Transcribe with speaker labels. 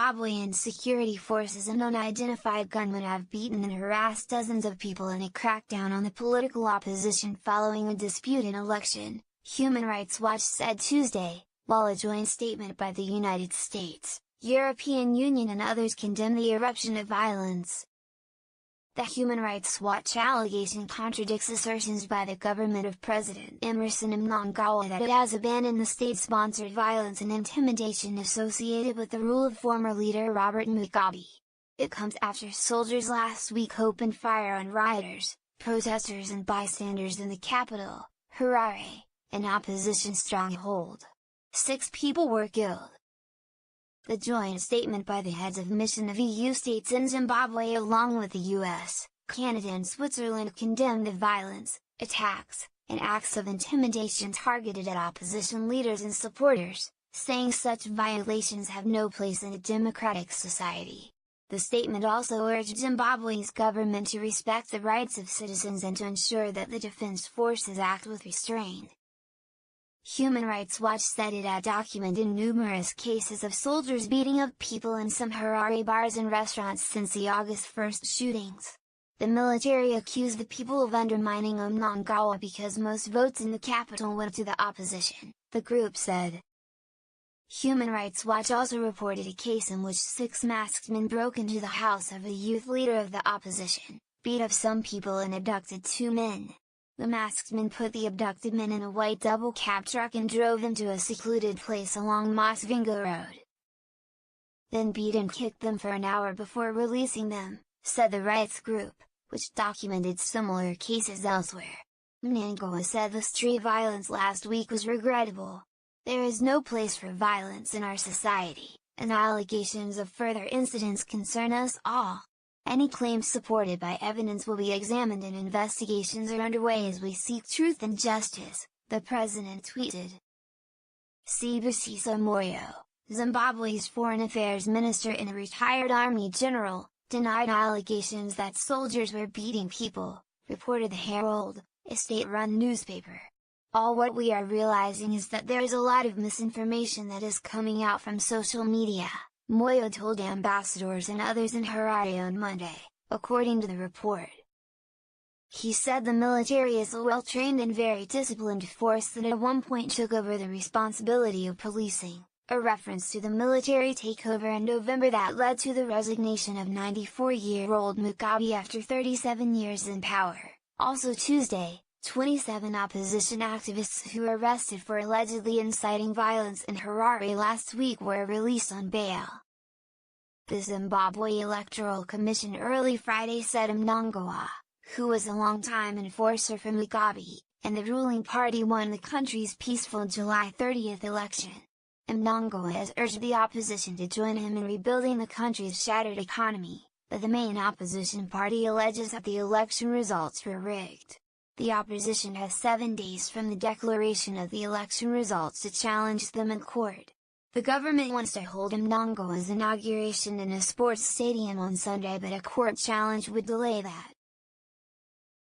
Speaker 1: Zimbabwean security forces and unidentified gunmen have beaten and harassed dozens of people in a crackdown on the political opposition following a disputed election, Human Rights Watch said Tuesday, while a joint statement by the United States, European Union and others condemned the eruption of violence. The Human Rights Watch allegation contradicts assertions by the government of President Emmerson Mnangagwa that it has abandoned the state-sponsored violence and intimidation associated with the rule of former leader Robert Mugabe. It comes after soldiers last week opened fire on rioters, protesters and bystanders in the capital, Harare, an opposition stronghold. 6 people were killed. The joint statement by the heads of mission of EU states in Zimbabwe along with the US, Canada and Switzerland condemned the violence, attacks, and acts of intimidation targeted at opposition leaders and supporters, saying such violations have no place in a democratic society. The statement also urged Zimbabwe's government to respect the rights of citizens and to ensure that the defense forces act with restraint. Human Rights Watch said it had documented numerous cases of soldiers beating up people in some Harare bars and restaurants since the August 1 shootings. The military accused the people of undermining Mnangagwa because most votes in the capital went to the opposition, the group said. Human Rights Watch also reported a case in which 6 masked men broke into the house of a youth leader of the opposition, beat up some people and abducted 2 men. The masked men put the abducted men in a white double-cab truck and drove them to a secluded place along Masvingo Road. Then beat and kicked them for an hour before releasing them, said the rights group, which documented similar cases elsewhere. Mnangagwa said the street violence last week was regrettable. There is no place for violence in our society, and allegations of further incidents concern us all. Any claims supported by evidence will be examined and investigations are underway as we seek truth and justice, the president tweeted. Sibusiso Moyo, Zimbabwe's foreign affairs minister and a retired army general, denied allegations that soldiers were beating people, reported the Herald, a state-run newspaper. All what we are realizing is that there is a lot of misinformation that is coming out from social media, Moyo told ambassadors and others in Harare on Monday, according to the report. He said the military is a well-trained and very disciplined force that at one point took over the responsibility of policing, a reference to the military takeover in November that led to the resignation of 94-year-old Mugabe after 37 years in power. Also Tuesday, 27 opposition activists who were arrested for allegedly inciting violence in Harare last week were released on bail. The Zimbabwe Electoral Commission early Friday said Mnangagwa, who was a long-time enforcer for Mugabe, and the ruling party won the country's peaceful July 30 election. Mnangagwa has urged the opposition to join him in rebuilding the country's shattered economy, but the main opposition party alleges that the election results were rigged. The opposition has 7 days from the declaration of the election results to challenge them in court. The government wants to hold Mnangagwa's inauguration in a sports stadium on Sunday, but a court challenge would delay that.